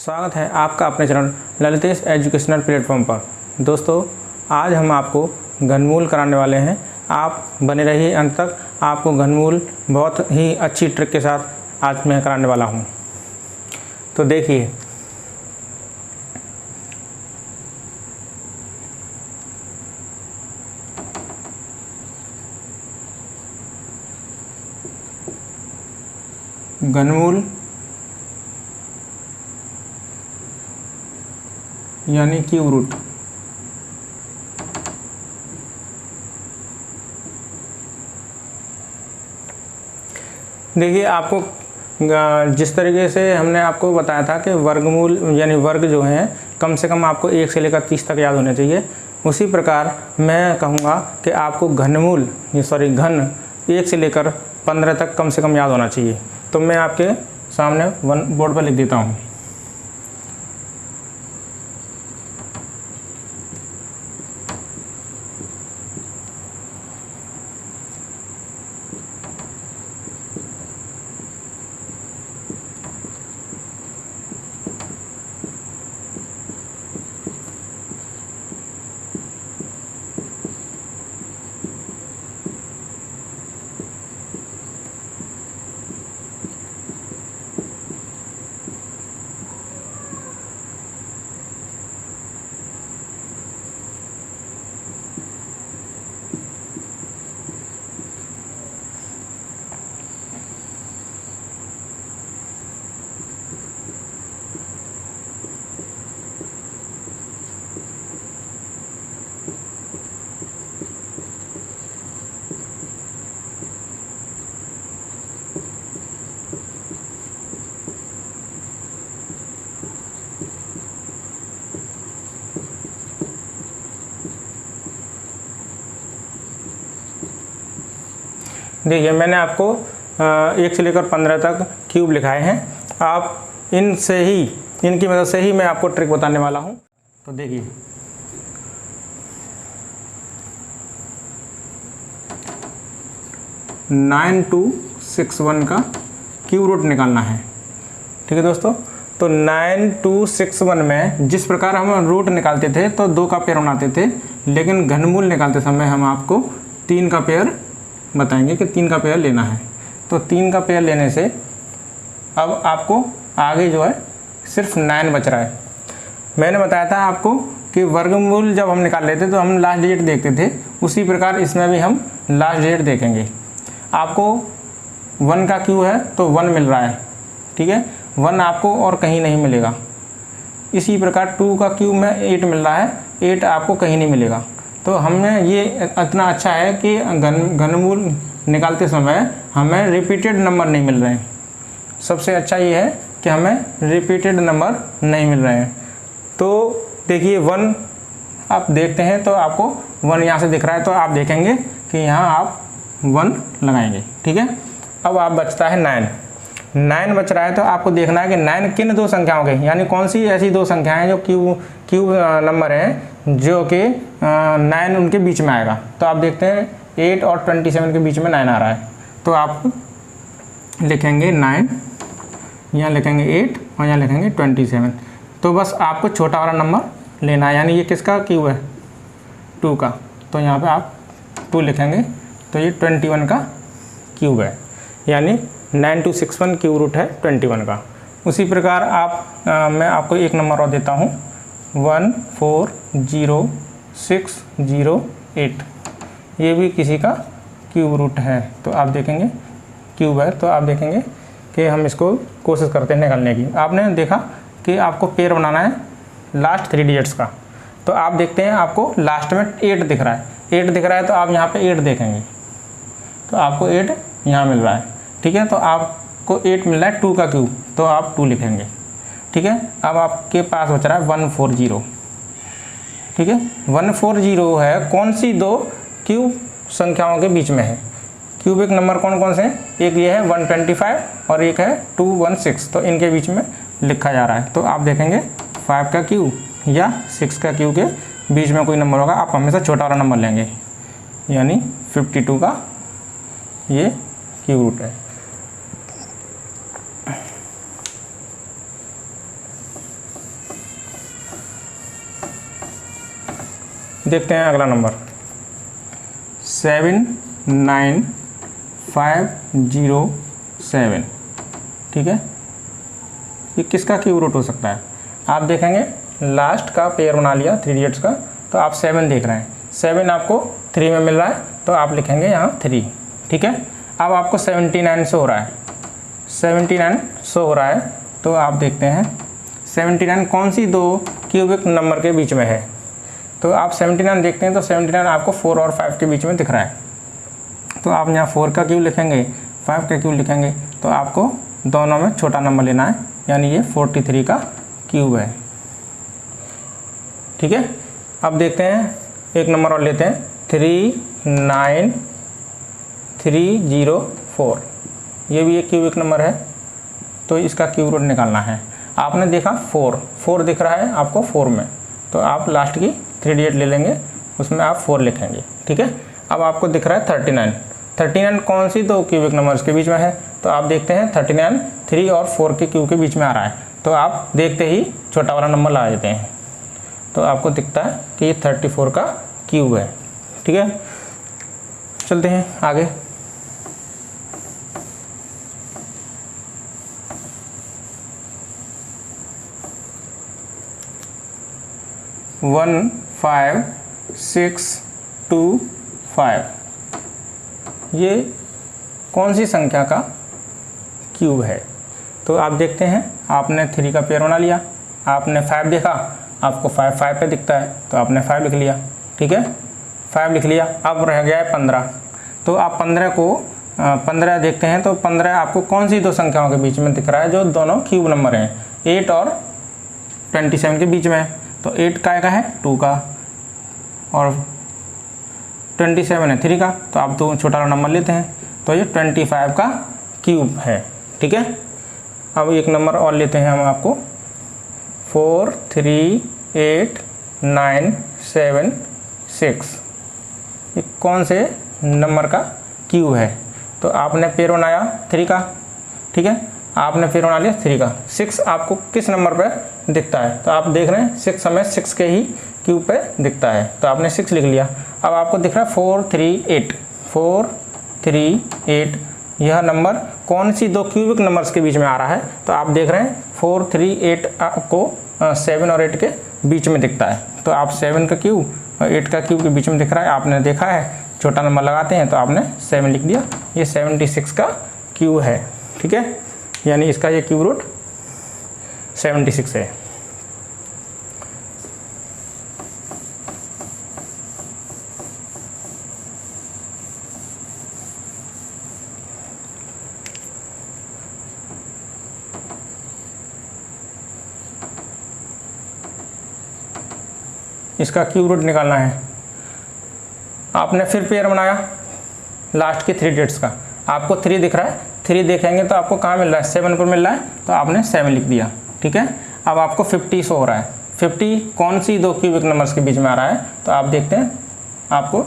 स्वागत है आपका अपने चैनल ललितेश एजुकेशनल प्लेटफॉर्म पर। दोस्तों, आज हम आपको घनमूल कराने वाले हैं। आप बने रहिए अंत तक। आपको घनमूल बहुत ही अच्छी ट्रिक के साथ आज मैं कराने वाला हूं। तो देखिए, घनमूल यानी क्यूब रूट। देखिए, आपको जिस तरीके से हमने आपको बताया था कि वर्गमूल यानी वर्ग जो है कम से कम आपको 1 से लेकर 30 तक याद होने चाहिए, उसी प्रकार मैं कहूँगा कि आपको घन 1 से लेकर 15 तक कम से कम याद होना चाहिए। तो मैं आपके सामने बोर्ड पर लिख देता हूँ। देखिए, मैंने आपको 1 से लेकर 15 तक क्यूब लिखाए हैं। आप इनकी मदद से ही मैं आपको ट्रिक बताने वाला हूं। तो देखिए, नाइन 2 6 1 का क्यूब रूट निकालना है। ठीक है दोस्तों, तो 9 2 6 1 में जिस प्रकार हम रूट निकालते थे तो 2 का पेयर बनाते थे, लेकिन घनमूल निकालते समय हम आपको 3 का पेयर बताएंगे कि 3 का पेयर लेना है। तो 3 का पेयर लेने से अब आपको आगे जो है सिर्फ 9 बच रहा है। मैंने बताया था आपको कि वर्गमूल जब हम निकाल लेते तो हम लास्ट डिजिट देखते थे, उसी प्रकार इसमें भी हम लास्ट डिजिट देखेंगे। आपको 1 का क्यू है तो 1 मिल रहा है, ठीक है, 1 आपको और कहीं नहीं मिलेगा। इसी प्रकार 2 का क्यू में 8 मिल रहा है, 8 आपको कहीं नहीं मिलेगा। तो हमें ये इतना अच्छा है कि घनमूल निकालते समय हमें रिपीटेड नंबर नहीं मिल रहे हैं। सबसे अच्छा ये है कि हमें रिपीटेड नंबर नहीं मिल रहे हैं। तो देखिए, 1 आप देखते हैं तो आपको 1 यहाँ से दिख रहा है, तो आप देखेंगे कि यहाँ आप 1 लगाएंगे। ठीक है, अब आप बचता है 9 बच रहा है। तो आपको देखना है कि 9 किन 2 संख्याओं के, यानी कौन सी ऐसी 2 संख्याएं जो क्यूब नंबर हैं जो कि 9 उनके बीच में आएगा। तो आप देखते हैं 8 और 27 के बीच में 9 आ रहा है, तो आप लिखेंगे 9, यहाँ लिखेंगे 8 और यहाँ लिखेंगे 27। तो बस आपको छोटा वाला नंबर लेना है, यानी ये किसका क्यूब है, 2 का। तो यहाँ पे आप 2 लिखेंगे, तो ये 21 का क्यूब है, यानी 9 2 6 1 क्यूब रूट है 21 का। उसी प्रकार मैं आपको एक नंबर और देता हूँ, 1 4 0 6 0 8। ये भी किसी का क्यूब रूट है, तो आप देखेंगे क्यूब है, तो आप देखेंगे कि हम इसको कोशिश करते हैं निकालने की। आपने देखा कि आपको पेयर बनाना है लास्ट 3 डिजिट्स का, तो आप देखते हैं आपको लास्ट में 8 दिख रहा है। 8 दिख रहा है तो आप यहाँ पे 8 देखेंगे, तो आपको 8 यहाँ मिल रहा है। ठीक है, तो आपको 8 मिल रहा है 2 का क्यूब, तो आप 2 लिखेंगे। ठीक है, अब आपके पास बच रहा है 140। ठीक है, 140 है, कौन सी 2 क्यूब संख्याओं के बीच में है। क्यूबिक नंबर कौन कौन से हैं, एक ये है 125 और एक है 216, तो इनके बीच में लिखा जा रहा है। तो आप देखेंगे 5 का क्यूब या 6 का क्यूब के बीच में कोई नंबर होगा, आप हमेशा छोटा वाला नंबर लेंगे, यानी 52 का ये क्यूब रूट है। देखते हैं अगला नंबर 79507। ठीक है, ये किसका क्यूब रूट हो सकता है? आप देखेंगे लास्ट का पेयर बना लिया 3 डिजिट्स का, तो आप 7 देख रहे हैं, 7 आपको 3 में मिल रहा है तो आप लिखेंगे यहाँ 3। ठीक है, अब आपको 79 शो हो रहा है, 79 शो हो रहा है, तो आप देखते हैं 79 कौन सी दो क्यूबिक नंबर के बीच में है? तो आप 79 देखते हैं तो 79 आपको 4 और 5 के बीच में दिख रहा है, तो आप यहाँ 4 का क्यूब लिखेंगे, 5 का क्यूब लिखेंगे, तो आपको दोनों में छोटा नंबर लेना है, यानी ये 43 का क्यूब है। ठीक है, अब देखते हैं एक नंबर और लेते हैं 39304। ये भी एक क्यूबिक नंबर है, तो इसका क्यूब रूट निकालना है। आपने देखा 4 दिख रहा है आपको 4 में, तो आप लास्ट की 3 डिजिट ले लेंगे, उसमें आप 4 लिखेंगे। ठीक है, अब आपको दिख रहा है 39 कौन सी दो क्यूबिक नंबर्स के बीच में है? तो आप देखते हैं 39 3 और 4 के क्यूब के बीच में आ रहा है, तो आप देखते ही छोटा वाला नंबर लगा देते हैं, तो आपको दिखता है कि ये 34 का क्यूब है। ठीक है, चलते हैं आगे। वन 5 6 2 5, ये कौन सी संख्या का क्यूब है? तो आप देखते हैं, आपने 3 का पेयर बना लिया, आपने 5 देखा, आपको 5 पे दिखता है, तो आपने 5 लिख लिया। ठीक है, 5 लिख लिया, अब रह गया है 15, तो आप 15 देखते हैं, तो 15 आपको कौन सी दो संख्याओं के बीच में दिख रहा है जो दोनों क्यूब नंबर हैं? 8 और 27 के बीच में है, तो 8 का है 2 का, और 27 है 3 का, तो आप दो छोटा वाला नंबर लेते हैं, तो ये 25 का क्यूब है। ठीक है, अब एक नंबर और लेते हैं हम आपको 43896। ये कौन से नंबर का क्यूब है? तो आपने पेयर बनाया 3 का, ठीक है, आपने पेयर बना लिया 3 का। 6 आपको किस नंबर पे दिखता है? तो आप देख रहे हैं 6 हमें 6 के ही क्यूब पे दिखता है, तो आपने 6 लिख लिया। अब आपको दिख रहा है 438, यह नंबर कौन सी दो क्यूबिक नंबर्स के बीच में आ रहा है? तो आप देख रहे हैं 438 आपको 7 और 8 के बीच में दिखता है, तो आप 7 का क्यूब और 8 का क्यूब के बीच में दिख रहा है, आपने देखा है, छोटा नंबर लगाते हैं, तो आपने 7 लिख दिया। ये 76 का क्यूब है। ठीक है, यानी इसका ये क्यूब रूट 76 है। इसका क्यूब रूट निकालना है। आपने फिर पेयर बनाया लास्ट के 3 डिजिट्स का, आपको 3 दिख रहा है, 3 देखेंगे तो आपको कहाँ मिल रहा है? 7 पर मिल रहा है, तो आपने 7 लिख दिया। ठीक है, अब आपको 50 शो हो रहा है। 50 कौन सी दो क्यूबिक नंबर्स के बीच में आ रहा है? तो आप देखते हैं आपको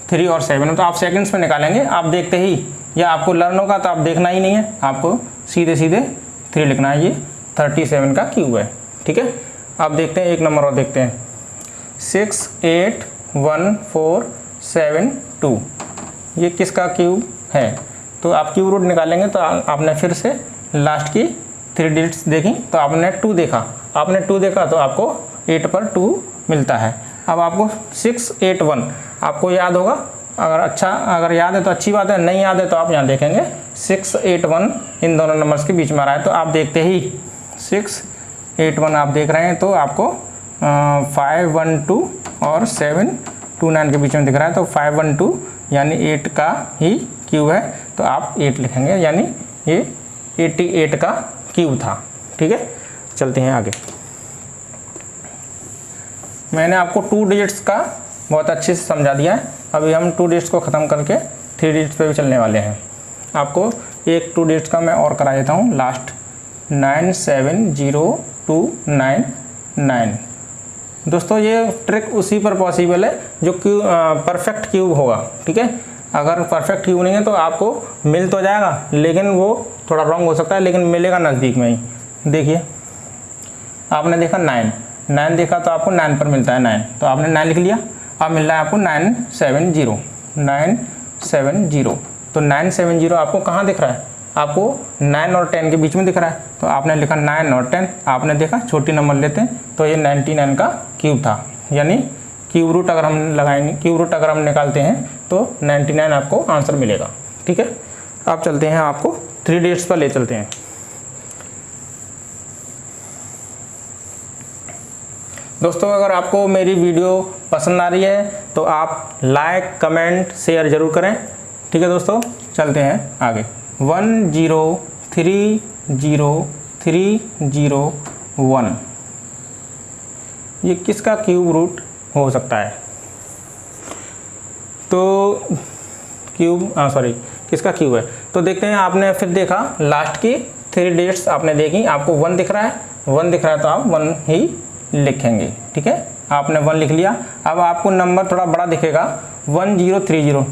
3 और 7 है, तो आप सेकंड्स में निकालेंगे। आप देखते ही, या आपको लर्न होगा तो आप देखना ही नहीं है, आपको सीधे 3 लिखना है। ये 37 का क्यूब है। ठीक है, आप देखते हैं एक नंबर और देखते हैं 68147 ये किसका क्यूब है? तो आप क्यूब रूट निकालेंगे, तो आपने फिर से लास्ट की 3 डिजिट्स देखी, तो आपने 2 देखा, तो आपको 8 पर 2 मिलता है। अब आपको 681 आपको याद होगा, अगर याद है तो अच्छी बात है, नहीं याद है तो आप यहाँ देखेंगे 681 इन दोनों नंबर्स के बीच में आ रहा है, तो आप देखते ही 681 आप देख रहे हैं, तो आपको 512 और 729 के बीच में दिख रहा है, तो 512 यानी 8 का ही क्यूब है, तो आप 8 लिखेंगे, यानी ये 88 का क्यूब था। ठीक है, चलते हैं आगे। मैंने आपको 2 डिजिट्स का बहुत अच्छे से समझा दिया है, अभी हम 2 डिजिट्स को ख़त्म करके 3 डिजिट्स पे भी चलने वाले हैं। आपको एक 2 डिजिट्स का मैं और करा देता हूँ, लास्ट 970299। दोस्तों ये ट्रिक उसी पर पॉसिबल है जो परफेक्ट क्यूब होगा। ठीक है, अगर परफेक्ट क्यूब नहीं है तो आपको मिल तो जाएगा, लेकिन वो थोड़ा रॉन्ग हो सकता है, लेकिन मिलेगा नज़दीक में ही। देखिए आपने देखा 9 9 देखा तो आपको 9 पर मिलता है 9, तो आपने 9 लिख लिया। अब मिल रहा है आपको 970, 970। तो 970 आपको कहाँ दिख रहा है? आपको 9 और 10 के बीच में दिख रहा है, तो आपने लिखा 9 और 10। आपने देखा छोटी नंबर लेते हैं तो ये 99 का क्यूब था, यानी क्यूब रूट अगर हम लगाएंगे, क्यूब रूट अगर हम निकालते हैं तो 99 आपको आंसर मिलेगा। ठीक है, अब चलते हैं, आपको 3 डिजिट्स पर ले चलते हैं। दोस्तों अगर आपको मेरी वीडियो पसंद आ रही है तो आप लाइक, कमेंट, शेयर ज़रूर करें। ठीक है दोस्तों, चलते हैं आगे। 103301 ये किसका क्यूब रूट हो सकता है? तो किसका क्यूब है? तो देखते हैं। आपने फिर देखा लास्ट की 3 डिजिट्स आपने देखी, आपको 1 दिख रहा है, 1 दिख रहा है तो आप 1 ही लिखेंगे। ठीक है, आपने 1 लिख लिया। अब आपको नंबर थोड़ा बड़ा दिखेगा 1030।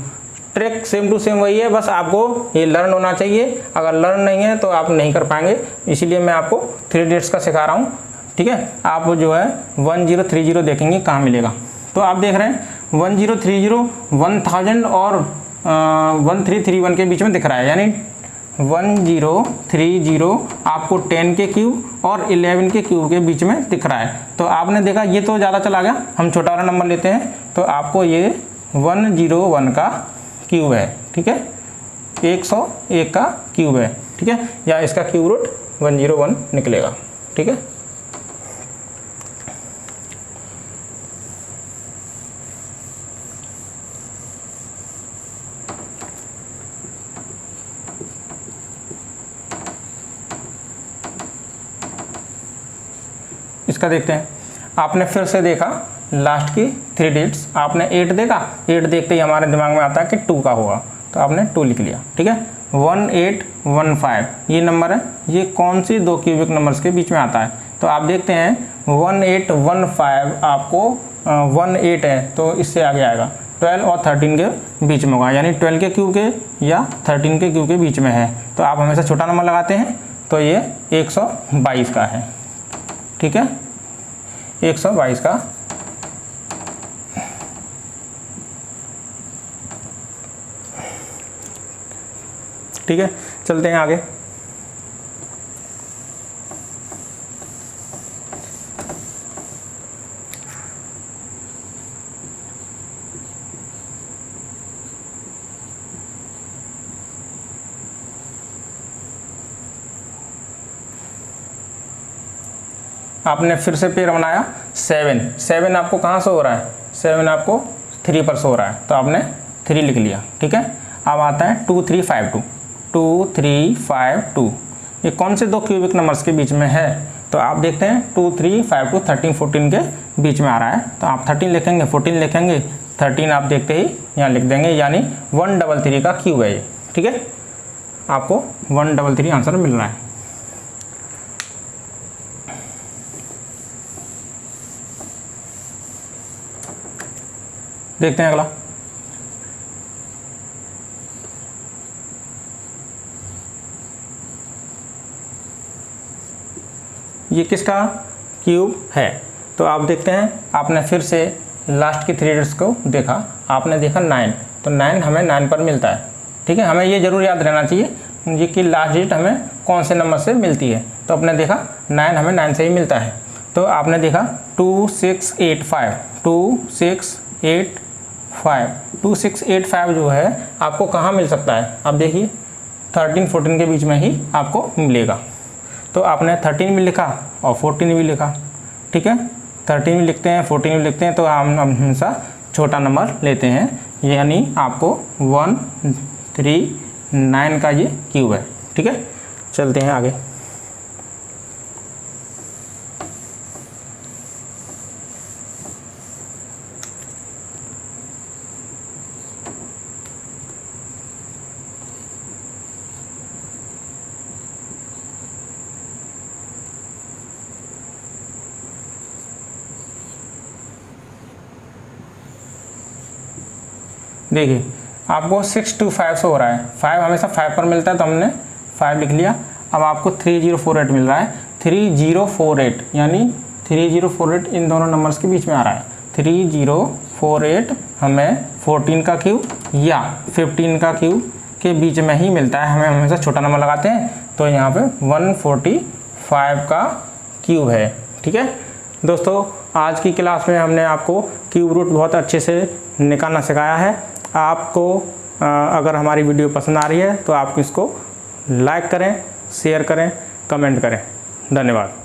ट्रिक सेम टू सेम वही है, बस आपको ये लर्न होना चाहिए। अगर लर्न नहीं है तो आप नहीं कर पाएंगे, इसीलिए मैं आपको 3 डिजिट्स का सिखा रहा हूँ। ठीक है, आप जो है 1030 देखेंगे कहाँ मिलेगा। तो आप देख रहे हैं 1030 1000 और 1331 के बीच में दिख रहा है, यानी 1030 आपको 10 के क्यूब और 11 के क्यूब के बीच में दिख रहा है। तो आपने देखा ये तो ज़्यादा चला गया, हम छोटा वाला नंबर लेते हैं। तो आपको ये 101 का क्यूब है। ठीक है, 101 का क्यूब है। ठीक है, या इसका क्यूब रूट 101 निकलेगा। ठीक है, इसका देखते हैं। आपने फिर से देखा लास्ट की 3 डिजिट्स, आपने 8 देखा, 8 देखते ही हमारे दिमाग में आता है कि 2 का होगा, तो आपने 2 लिख लिया। ठीक है, 1815 ये नंबर है, ये कौन सी 2 क्यूबिक नंबर्स के बीच में आता है? तो आप देखते हैं 1815 आपको 18 है तो इससे आगे आएगा, 12 और 13 के बीच में होगा, यानी 12 के क्यूब के या 13 के क्यूब के बीच में है। तो आप हमेशा छोटा नंबर लगाते हैं, तो ये 122 का है। ठीक है, 122 का। ठीक है, चलते हैं आगे। आपने फिर से पेयर बनाया 7 आपको कहाँ से हो रहा है? 7 आपको 3 पर से हो रहा है, तो आपने 3 लिख लिया। ठीक है, अब आता है 2352। 2352 ये कौन से 2 क्यूबिक नंबर्स के बीच में है? तो आप देखते हैं 2352 13 14 के बीच में आ रहा है, तो आप 13 लिखेंगे, 14 लिखेंगे, 13 आप देखते ही यहाँ लिख देंगे, यानी 133 का क्यूब है ये। ठीक है, आपको 133 आंसर मिल रहा है। देखते हैं अगला। ये किसका क्यूब है? तो आप देखते हैं, आपने फिर से लास्ट की 3 डिजिट्स को देखा, आपने देखा 9, तो 9 हमें 9 पर मिलता है। ठीक है, हमें ये जरूर याद रहना चाहिए ये कि लास्ट डिजिट हमें कौन से नंबर से मिलती है। तो आपने देखा 9 हमें 9 से ही मिलता है, तो आपने देखा 2685 2685 जो है आपको कहाँ मिल सकता है? आप देखिए 13 14 के बीच में ही आपको मिलेगा। तो आपने 13 भी लिखा और 14 भी लिखा। ठीक है, 13 भी लिखते हैं, 14 भी लिखते हैं, तो हम हमेशा छोटा नंबर लेते हैं, यानी आपको 139 का ये क्यूब है। ठीक है, चलते हैं आगे। देखिए आपको 625 से हो रहा है, 5 हमेशा 5 पर मिलता है, तो हमने 5 लिख लिया। अब आपको 3048 मिल रहा है, 3048 यानी 3048 इन दोनों नंबर्स के बीच में आ रहा है। 3048 हमें 14 का क्यूब या 15 का क्यूब के बीच में ही मिलता है, हमें हमेशा छोटा नंबर लगाते हैं, तो यहाँ पे 145 का क्यूब है। ठीक है दोस्तों, आज की क्लास में हमने आपको क्यूब रूट बहुत अच्छे से निकालना सिखाया है। आपको अगर हमारी वीडियो पसंद आ रही है तो आप इसको लाइक करें, शेयर करें, कमेंट करें। धन्यवाद।